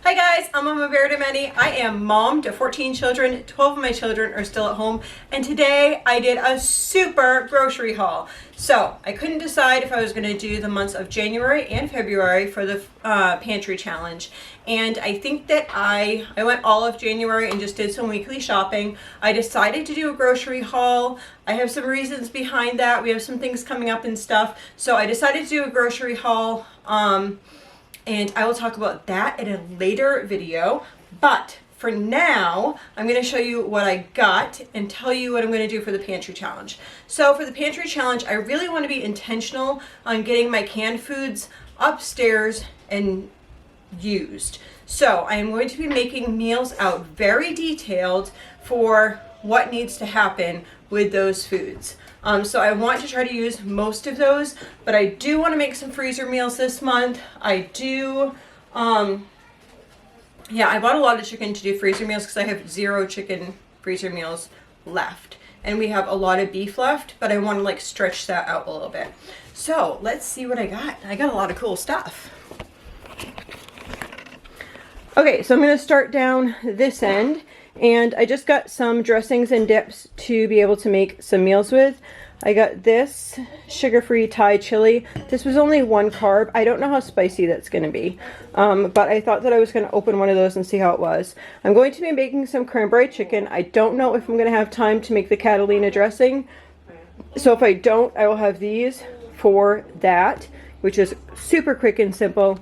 Hi guys, I'm Mama Bear to Many. I am mom to 14 children. 12 of my children are still at home. And today I did a super grocery haul. So I couldn't decide if I was going to do the months of January and February for the pantry challenge. And I think that I went all of January and just did some weekly shopping. I decided to do a grocery haul. I have some reasons behind that. We have some things coming up and stuff. So I decided to do a grocery haul. And I will talk about that in a later video. But for now, I'm going to show you what I got and tell you what I'm going to do for the pantry challenge. So for the pantry challenge, I really want to be intentional on getting my canned foods upstairs and used. So I am going to be making meals out very detailed for what needs to happen with those foods. So I want to try to use most of those, but I do want to make some freezer meals this month. I do, yeah, I bought a lot of chicken to do freezer meals because I have 0 chicken freezer meals left. And we have a lot of beef left, but I want to like stretch that out a little bit. So let's see what I got. I got a lot of cool stuff. Okay, so I'm going to start down this end. And I just got some dressings and dips to be able to make some meals with. I got this sugar-free Thai chili. This was only 1 carb. I don't know how spicy that's going to be. But I thought that I was going to open one of those and see how it was. I'm going to be making some cranberry chicken. I don't know if I'm going to have time to make the Catalina dressing. So if I don't, I will have these for that, which is super quick and simple.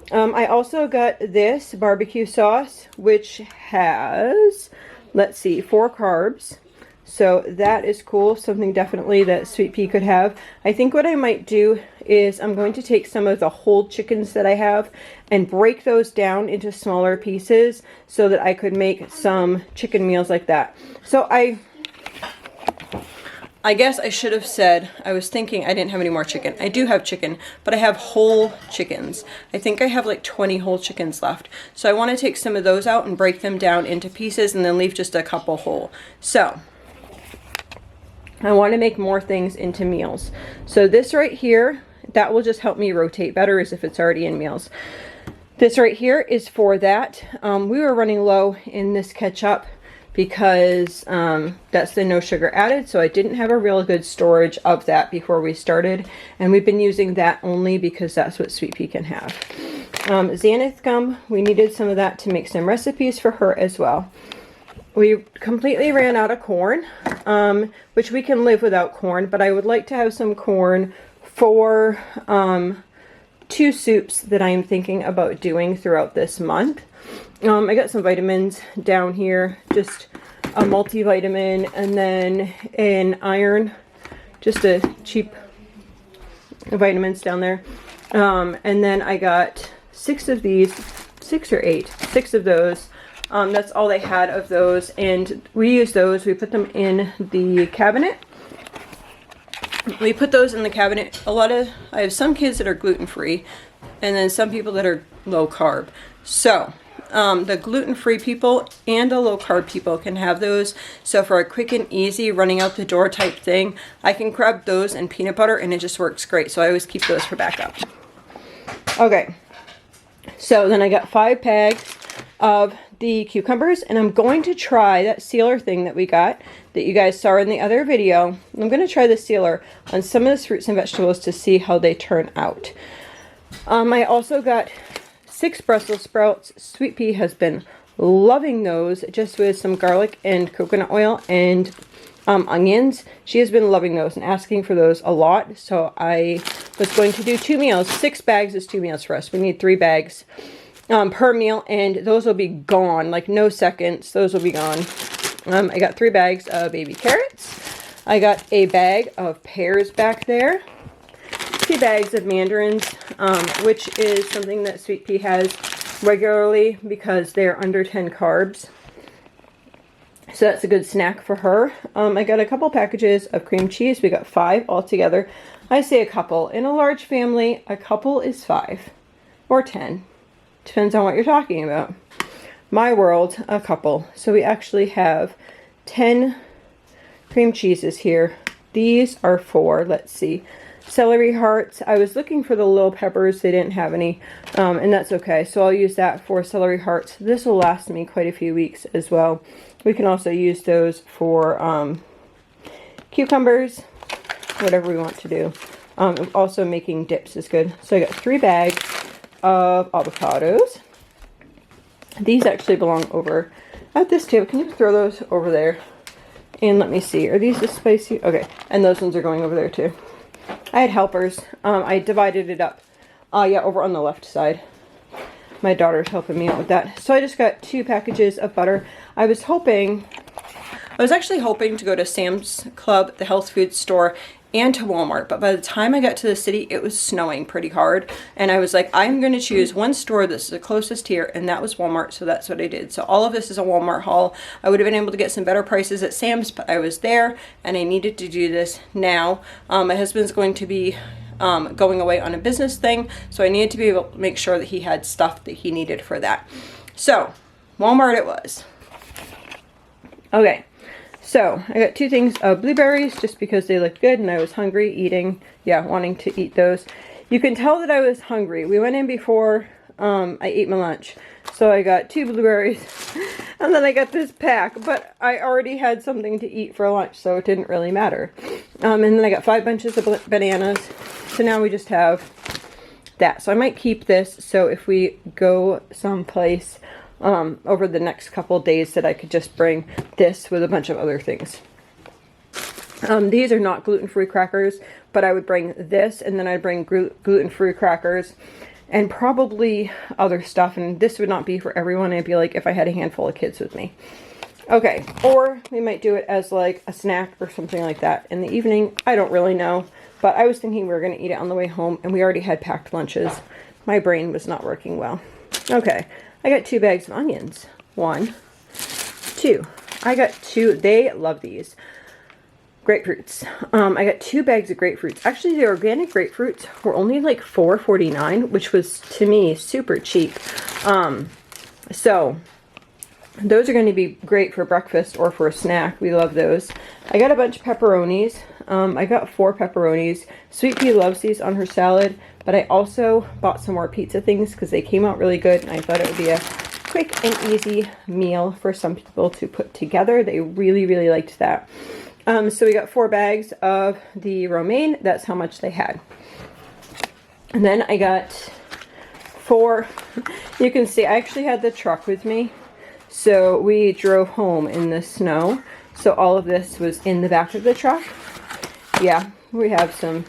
I also got this barbecue sauce, which has, let's see, 4 carbs. So that is cool. Something definitely that Sweet Pea could have. I think what I might do is I'm going to take some of the whole chickens that I have and break those down into smaller pieces so that I could make some chicken meals like that. So I guess I should have said, I was thinking I didn't have any more chicken. I do have chicken, but I have whole chickens. I think I have like 20 whole chickens left. So I want to take some of those out and break them down into pieces and then leave just a couple whole. So I want to make more things into meals. So this right here, that will just help me rotate better as if it's already in meals. This right here is for that. We were running low in this ketchup because that's the no sugar added, so I didn't have a real good storage of that before we started, and we've been using that only because that's what Sweet Pea can have. Xanath gum, we needed some of that to make some recipes for her as well. We completely ran out of corn, which we can live without corn, but I would like to have some corn for 2 soups that I'm thinking about doing throughout this month. I got some vitamins down here, just a multivitamin and then an iron, just a cheap vitamins down there. And then I got 6 of these, 6 or 8, 6 of those. That's all they had of those, and we use those. We put them in the cabinet. We put those in the cabinet. I have some kids that are gluten-free, and then some people that are low carb. So the gluten-free people and the low-carb people can have those. So for a quick and easy running out the door type thing, I can grab those and peanut butter, and it just works great. So I always keep those for backup. Okay, so then I got 5 bags of the cucumbers, and I'm going to try that sealer thing that we got that you guys saw in the other video. I'm going to try the sealer on some of this fruits and vegetables to see how they turn out. I also got 6 Brussels sprouts. Sweet Pea has been loving those, just with some garlic and coconut oil and onions. She has been loving those and asking for those a lot. So I was going to do 2 meals. 6 bags is 2 meals for us. We need 3 bags per meal, and those will be gone, like no seconds. Those will be gone. I got 3 bags of baby carrots. I got a bag of pears back there. 2 bags of mandarins, which is something that Sweet Pea has regularly because they're under 10 carbs. So that's a good snack for her. I got a couple packages of cream cheese. We got 5 altogether. I say a couple. In a large family, a couple is 5 or 10. Depends on what you're talking about. My world, a couple. So we actually have 10 cream cheeses here. These are for, let's see, celery hearts. I was looking for the little peppers. They didn't have any, and that's okay. So I'll use that for celery hearts. This will last me quite a few weeks as well. We can also use those for cucumbers, whatever we want to do. Also making dips is good. So I got 3 bags of avocados. These actually belong over at this table. Can you throw those over there? And let me see, are these the spicy? Okay, and those ones are going over there too. I had helpers. I divided it up. Yeah, over on the left side. My daughter's helping me out with that. So I just got 2 packages of butter. I was actually hoping to go to Sam's Club, the health food store, and to Walmart, but by the time I got to the city, it was snowing pretty hard, and I was like, I'm going to choose one store that's the closest here, and that was Walmart, so that's what I did. So all of this is a Walmart haul. I would have been able to get some better prices at Sam's, but I was there, and I needed to do this now. My husband's going to be going away on a business thing, so I needed to be able to make sure that he had stuff that he needed for that. So, Walmart it was. Okay. So, I got 2 things of blueberries just because they looked good and I was hungry wanting to eat those. You can tell that I was hungry. We went in before I ate my lunch. So I got 2 blueberries and then I got this pack, but I already had something to eat for lunch, so it didn't really matter. And then I got 5 bunches of bananas. So now we just have that. So I might keep this, so if we go someplace over the next couple days, that I could just bring this with a bunch of other things. These are not gluten-free crackers, but I would bring this, and then I'd bring gluten-free crackers and probably other stuff, and this would not be for everyone. It'd be like if I had a handful of kids with me. Okay, or we might do it as like a snack or something like that in the evening. I don't really know, but I was thinking we were going to eat it on the way home, and we already had packed lunches. My brain was not working well. Okay. I got 2 bags of onions. 1, 2. I got 2. They love these. Grapefruits. I got 2 bags of grapefruits. Actually, the organic grapefruits were only like $4.49, which was, to me, super cheap. So, those are going to be great for breakfast or for a snack. We love those. I got a bunch of pepperonis. I got 4 pepperonis. Sweet Pea loves these on her salad, but I also bought some more pizza things because they came out really good, and I thought it would be a quick and easy meal for some people to put together. They really, really liked that. So we got 4 bags of the romaine. That's how much they had. And then I got 4, you can see I actually had the truck with me. So we drove home in the snow. So all of this was in the back of the truck. Yeah, we have some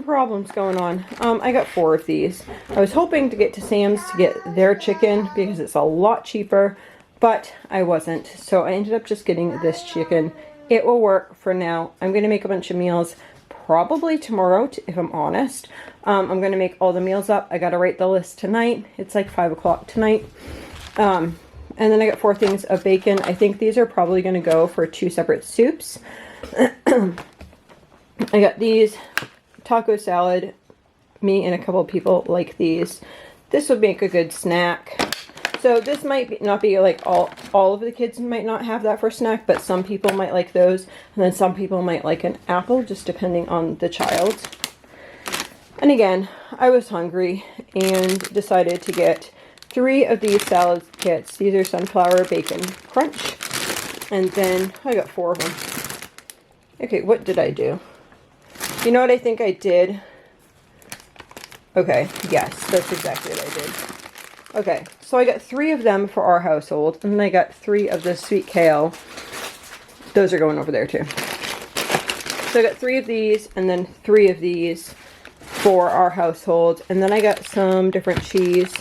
problems going on. I got 4 of these. I was hoping to get to Sam's to get their chicken because it's a lot cheaper, but I wasn't. So I ended up just getting this chicken. It will work for now. I'm going to make a bunch of meals probably tomorrow, if I'm honest. I'm going to make all the meals up. I got to write the list tonight. It's like 5 o'clock tonight. And then I got 4 things of bacon. I think these are probably going to go for 2 separate soups. I got these taco salad. Me and a couple of people like these. This would make a good snack. So this might not be like all of the kids might not have that for snack, but some people might like those. And then some people might like an apple, just depending on the child. And again, I was hungry and decided to get 3 of these salad kits. These are sunflower bacon crunch. And then I got 4 of them. Okay, what did I do? You know what I think I did? Okay, yes, that's exactly what I did. Okay, so I got 3 of them for our household, and then I got 3 of the sweet kale. Those are going over there too. So I got 3 of these, and then 3 of these for our household. And then I got some different cheese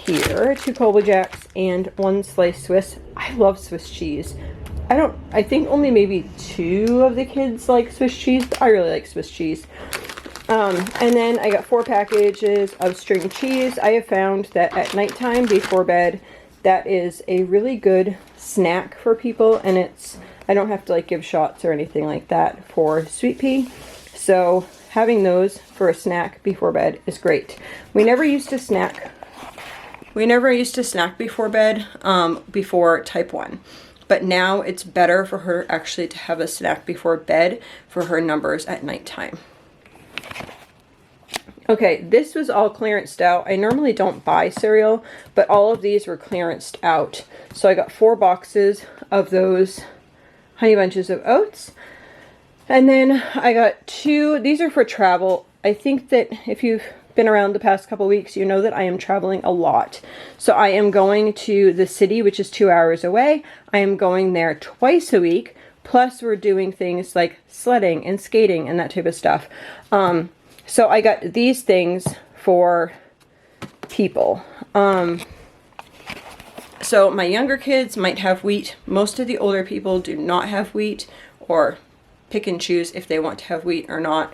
here, 2 Colby Jacks and 1 sliced Swiss. I love Swiss cheese. I think only maybe 2 of the kids like Swiss cheese, but I really like Swiss cheese. And then I got 4 packages of string cheese. I have found that at nighttime before bed, that is a really good snack for people, and I don't have to like give shots or anything like that for sweet pea. So having those for a snack before bed is great. We never used to snack before bed, before type 1. but now it's better for her actually to have a snack before bed for her numbers at nighttime. Okay, this was all clearanced out. I normally don't buy cereal, but all of these were clearanced out. So I got 4 boxes of those Honey Bunches of Oats. And then I got 2, these are for travel. I think that if you've been around the past couple weeks, you know that I am traveling a lot. So I am going to the city, which is 2 hours away. I am going there twice a week. Plus we're doing things like sledding and skating and that type of stuff. So I got these things for people. So my younger kids might have wheat. Most of the older people do not have wheat, or pick and choose if they want to have wheat or not.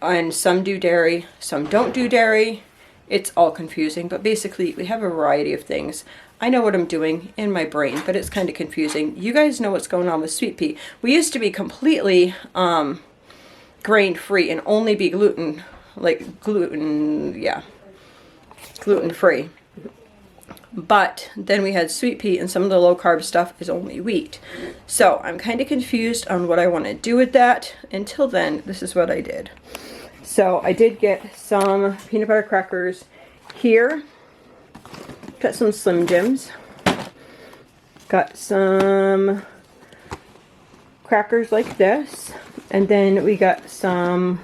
And some do dairy, some don't do dairy. It's all confusing, but basically we have a variety of things. I know what I'm doing in my brain, but it's kind of confusing. You guys know what's going on with sweet pea. We used to be completely grain-free and only be gluten free. But then we had sweet pea, and some of the low-carb stuff is only wheat. So I'm kind of confused on what I want to do with that. Until then, this is what I did. So I did get some peanut butter crackers here. Got some Slim Jims. Got some crackers like this. And then we got some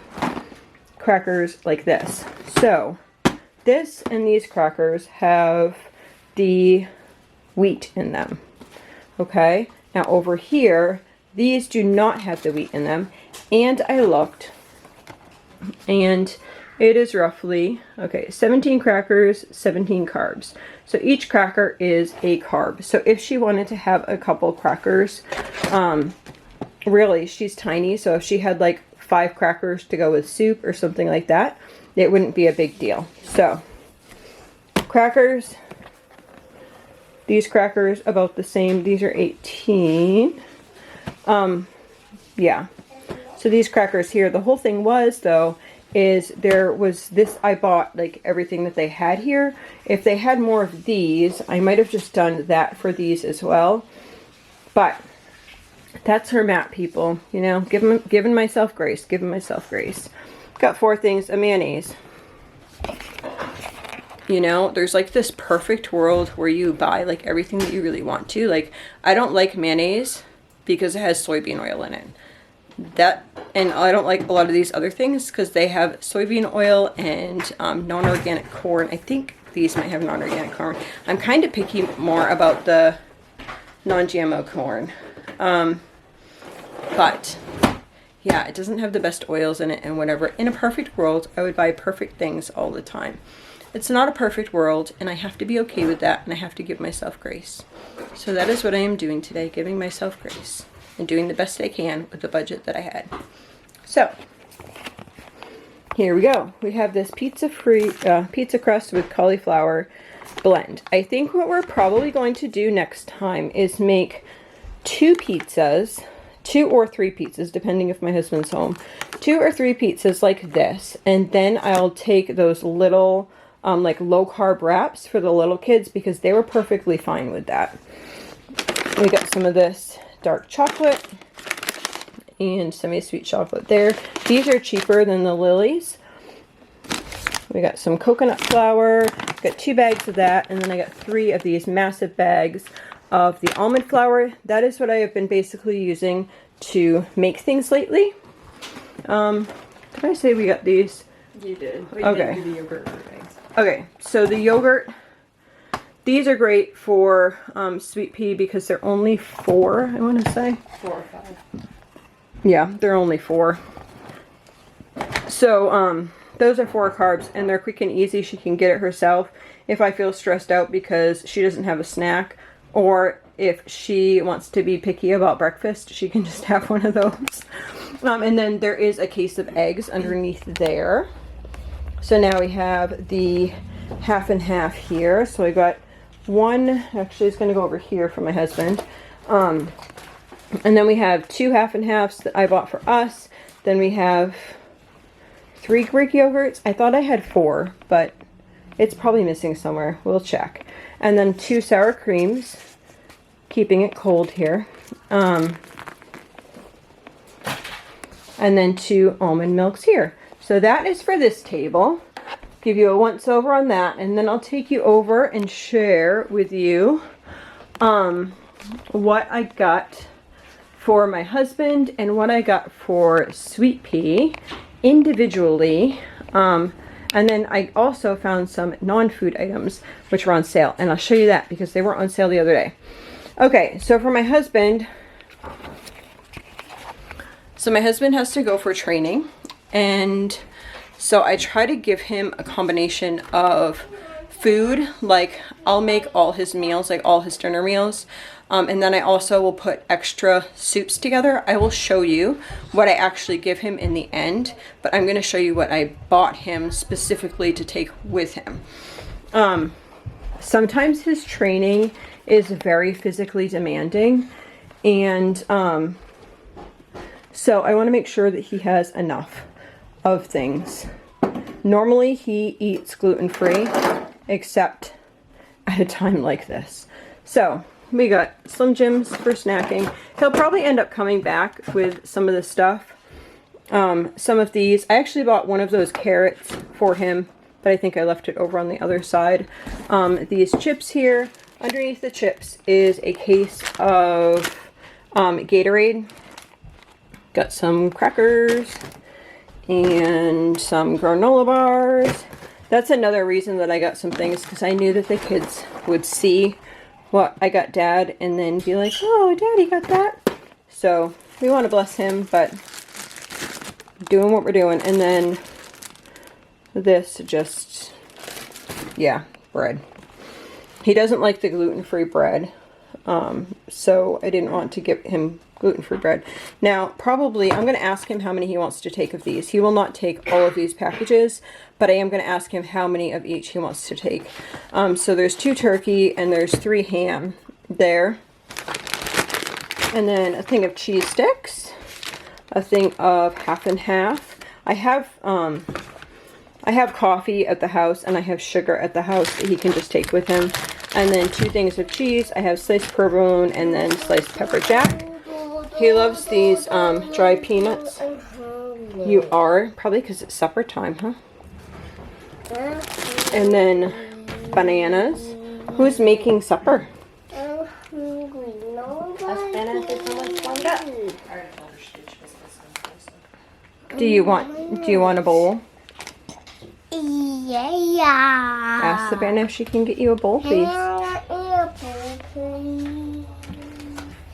crackers like this. So this and these crackers have the wheat in them. Okay, now over here, these do not have the wheat in them. And I looked, and it is roughly, okay, 17 crackers, 17 carbs. So each cracker is a carb. So if she wanted to have a couple crackers, really, she's tiny. So if she had like 5 crackers to go with soup or something like that, it wouldn't be a big deal. So crackers, these crackers about the same. These are 18. Yeah. So these crackers here, the whole thing was though, is there was this, I bought like everything that they had here. If they had more of these, I might have just done that for these as well. But that's her map, people. You know, giving myself grace, giving myself grace. Got 4 things of mayonnaise. You know, there's like this perfect world where you buy like everything that you really want to. Like, I don't like mayonnaise because it has soybean oil in it. And I don't like a lot of these other things because they have soybean oil and non-organic corn. I think these might have non-organic corn. I'm kind of picky more about the non-GMO corn. But yeah, it doesn't have the best oils in it and whatever. In a perfect world, I would buy perfect things all the time. It's not a perfect world, and I have to be okay with that, and I have to give myself grace. So that is what I am doing today, giving myself grace and doing the best I can with the budget that I had. So here we go. We have this pizza crust with cauliflower blend. I think what we're probably going to do next time is make 2 pizzas, 2 or 3 pizzas, depending if my husband's home. 2 or 3 pizzas like this, and then I'll take those little like low carb wraps for the little kids because they were perfectly fine with that. We got some of this dark chocolate and semi-sweet chocolate there. These are cheaper than the Lily's. We got some coconut flour, got 2 bags of that, and then I got 3 of these massive bags of the almond flour. That is what I have been basically using to make things lately. Did I say we got these? You did. We okay. did do the yogurt things. Okay, so the yogurt, these are great for sweet pea because they're only 4, I want to say. 4 or 5. Yeah, they're only 4. So, those are 4 carbs, and they're quick and easy. She can get it herself if I feel stressed out because she doesn't have a snack, or if she wants to be picky about breakfast, she can just have one of those. And then there is a case of eggs underneath there. So now we have the half and half here. So I got 1, actually it's going to go over here for my husband. And then we have 2 half and halves that I bought for us. Then we have 3 Greek yogurts. I thought I had 4, but it's probably missing somewhere. We'll check. And then 2 sour creams. keeping it cold here. And then 2 almond milks here. So that is for this table. Give you a once over on that, and then I'll take you over and share with you what I got for my husband and what I got for Sweet Pea individually. And then I also found some non-food items which were on sale, and I'll show you that because they weren't on sale the other day. Okay, so for my husband, my husband has to go for training, and so I try to give him a combination of food, like I'll make all his meals, like all his dinner meals, and then I also will put extra soups together. I will show you what I actually give him in the end, but I'm going to show you what I bought him specifically to take with him. Sometimes his training is very physically demanding, and so I want to make sure that he has enough of things. Normally he eats gluten-free, except at a time like this. So we got Slim Jims for snacking. He'll probably end up coming back with some of the stuff. Some of these, I actually bought one of those carrots for him, but I think I left it over on the other side. These chips here. Underneath the chips is a case of Gatorade. Got some crackers and some granola bars. That's another reason that I got some things, because I knew that the kids would see what I got Dad and then be like, oh, Daddy got that. So we want to bless him, but doing what we're doing. And then this just, yeah, bread. He doesn't like the gluten-free bread, so I didn't want to give him gluten-free bread. Now, probably, I'm going to ask him how many he wants to take of these. He will not take all of these packages, but I am going to ask him how many of each he wants to take. So there's 2 turkey and there's 3 ham there. And then a thing of cheese sticks, a thing of half and half. I have coffee at the house and I have sugar at the house that he can just take with him. And then 2 things of cheese. I have sliced provolone and then sliced pepper jack. He loves these dry peanuts. You are? Probably because it's supper time, huh? And then bananas. Who's making supper? Do you want a bowl? Yeah. Ask Savannah if she can get you a bowl, please.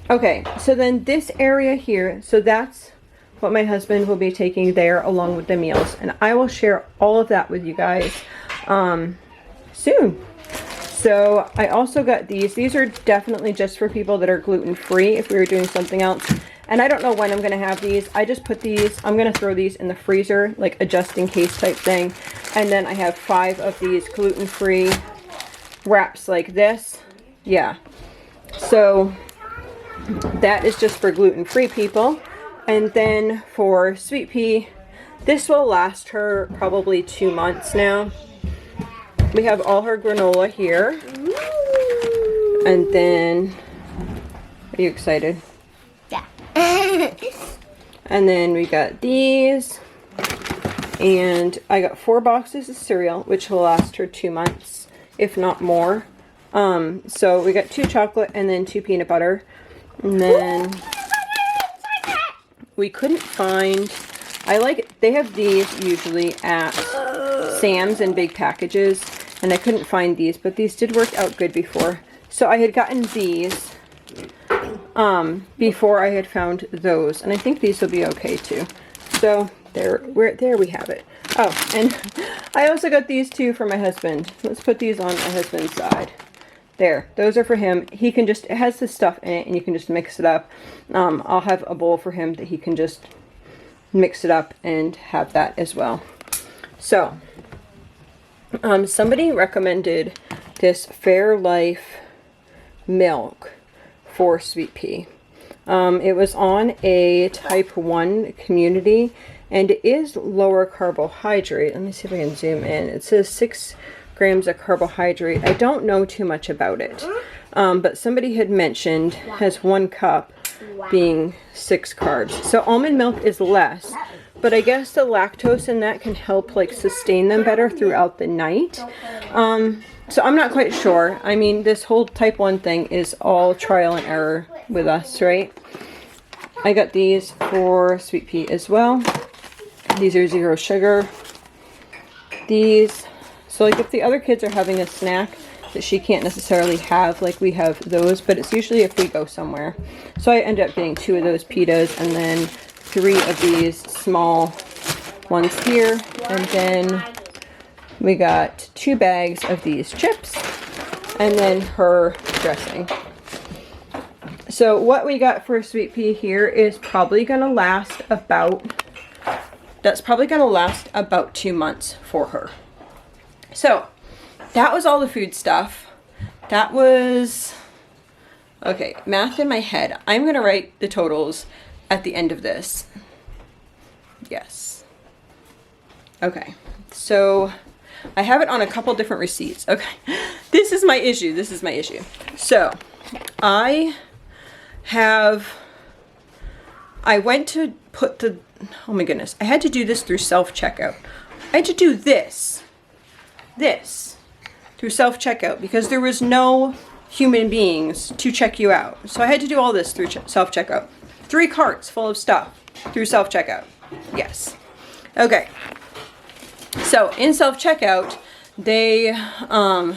Okay, so then this area here, so that's what my husband will be taking there along with the meals. And I will share all of that with you guys soon. So I also got these. These are definitely just for people that are gluten-free if we were doing something else. And I don't know when I'm going to have these. I just put these, I'm going to throw these in the freezer, like a just-in-case type thing. And then I have 5 of these gluten-free wraps like this. Yeah. So that is just for gluten-free people. And then for Sweet Pea, this will last her probably 2 months now. We have all her granola here. And then, are you excited? Yeah. And then we got these. And I got 4 boxes of cereal, which will last her 2 months, if not more. So we got 2 chocolate and then 2 peanut butter. And then we couldn't find, they have these usually at Sam's in big packages, and I couldn't find these, but these did work out good before. So I had gotten these before I had found those, and I think these will be okay too. So there we have it. Oh, and I also got these 2 for my husband. Let's put these on my husband's side. There, those are for him. He can just, it has this stuff in it and you can just mix it up. I'll have a bowl for him that he can just mix it up and have that as well. So, somebody recommended this Fairlife milk for Sweet Pea. It was on a type 1 community and it is lower carbohydrate. Let me see if I can zoom in. It says 6 grams of carbohydrate. I don't know too much about it. but somebody had mentioned has 1 cup being 6 carbs. So almond milk is less, but I guess the lactose in that can help like sustain them better throughout the night. So I'm not quite sure. I mean, this whole type 1 thing is all trial and error with us, right? I got these for Sweet Pea as well. These are 0 sugar. These, so like if the other kids are having a snack that she can't necessarily have, like we have those, but it's usually if we go somewhere. So I end up getting 2 of those pitas and then 3 of these small ones here. And then we got 2 bags of these chips and then her dressing. So what we got for Sweet Pea here is probably going to last about, that's probably going to last about 2 months for her. So that was all the food stuff. That was, okay, math in my head. I'm going to write the totals at the end of this. Yes. Okay, so I have it on a couple different receipts. Okay, this is my issue. This is my issue. So I went to put the, oh my goodness, I had to do this through self-checkout. I had to do this through self-checkout because there was no human beings to check you out. So I had to do all this through self-checkout. 3 carts full of stuff through self-checkout. Yes. Okay. So in self-checkout, they, I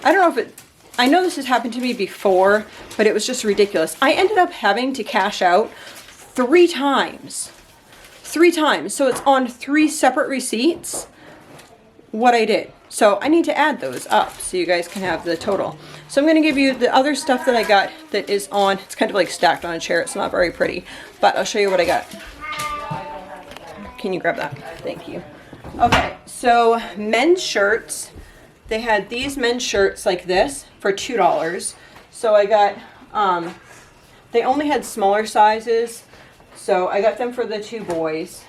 don't know if it, I know this has happened to me before, but it was just ridiculous. I ended up having to cash out 3 times. 3 times. So it's on 3 separate receipts what I did. So I need to add those up so you guys can have the total. So I'm going to give you the other stuff that I got that is on, it's kind of like stacked on a chair. It's not very pretty, but I'll show you what I got. Can you grab that? Thank you. Okay, so men's shirts. They had these men's shirts like this for $2. So I got, they only had smaller sizes. So I got them for the 2 boys.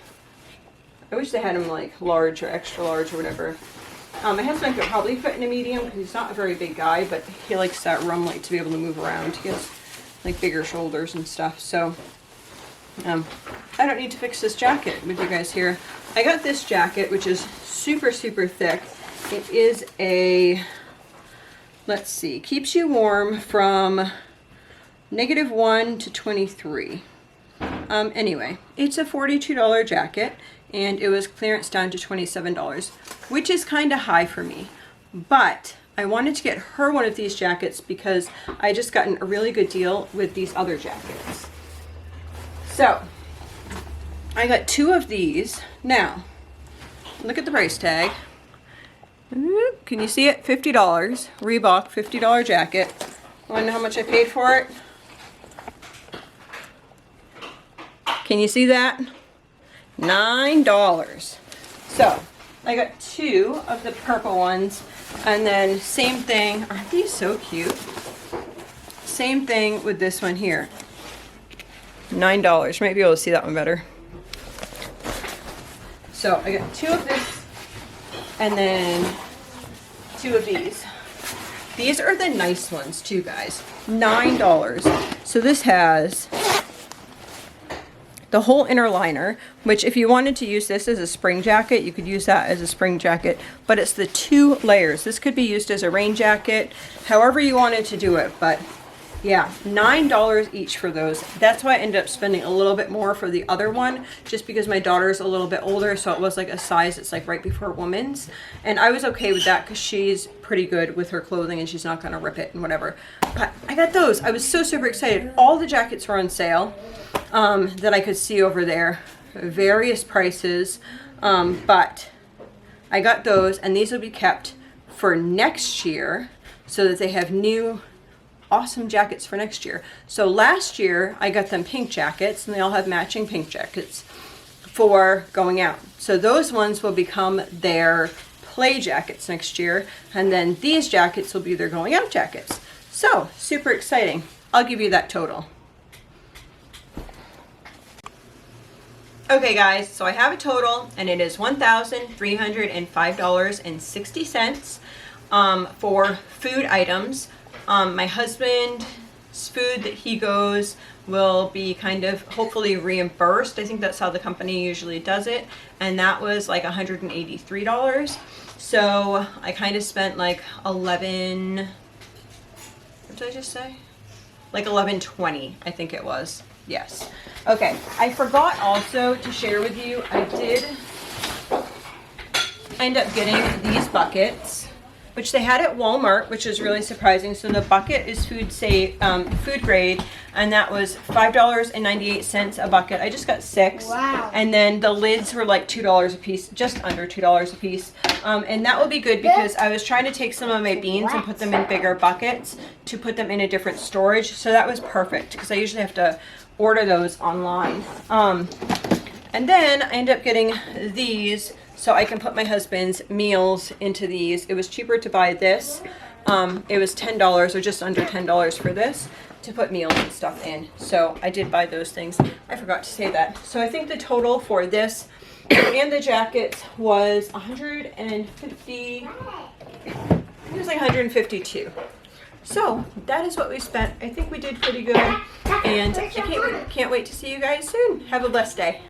I wish they had them like large or extra large or whatever. My husband could probably fit in a medium because he's not a very big guy, but he likes that rum light to be able to move around. He has like bigger shoulders and stuff. So I don't need to fix this jacket with you guys here. I got this jacket, which is super, super thick. It is a, let's see, keeps you warm from -1 to 23. Anyway, it's a $42 jacket, and it was clearance down to $27, which is kind of high for me. But I wanted to get her one of these jackets because I just gotten a really good deal with these other jackets. So I got 2 of these. Now, look at the price tag. Can you see it? $50. Reebok $50 jacket. Want to know how much I paid for it? Can you see that? $9. So I got 2 of the purple ones, and then same thing. Aren't these so cute? Same thing with this one here. $9. Might be able to see that one better. So I got 2 of this, and then 2 of these. These are the nice ones too, guys. $9. So this has the whole inner liner, which if you wanted to use this as a spring jacket, you could use that as a spring jacket, but it's the 2 layers. This could be used as a rain jacket, however you wanted to do it, but yeah, $9 each for those. That's why I ended up spending a little bit more for the other one, just because my daughter's a little bit older, so it was like a size that's like right before women's. And I was okay with that because she's pretty good with her clothing and she's not gonna rip it and whatever. But I got those. I was so super excited. All the jackets were on sale that I could see over there. Various prices. But I got those, and these will be kept for next year so that they have new awesome jackets for next year. So last year I got them pink jackets, and they all have matching pink jackets for going out. So those ones will become their play jackets next year, and then these jackets will be their going out jackets. So super exciting. I'll give you that total. Okay guys, so I have a total, and it is $1,305.60 for food items My husband's food that he goes will be kind of hopefully reimbursed. I think that's how the company usually does it. And that was like $183. So I kind of spent like 11, what did I just say? Like 11.20, I think it was. Yes. Okay. I forgot also to share with you, I did end up getting these buckets, which they had at Walmart, which is really surprising. So the bucket is food grade, and that was $5.98 a bucket. I just got 6. Wow. And then the lids were like $2 a piece, just under $2 a piece. And that will be good because I was trying to take some of my beans and put them in bigger buckets to put them in a different storage. So that was perfect because I usually have to order those online. And then I ended up getting these so I can put my husband's meals into these. It was cheaper to buy this. It was $10 or just under $10 for this to put meals and stuff in. So I did buy those things. I forgot to say that. So I think the total for this and the jackets was 150, it was like 152. So that is what we spent. I think we did pretty good, and I can't wait to see you guys soon. Have a blessed day.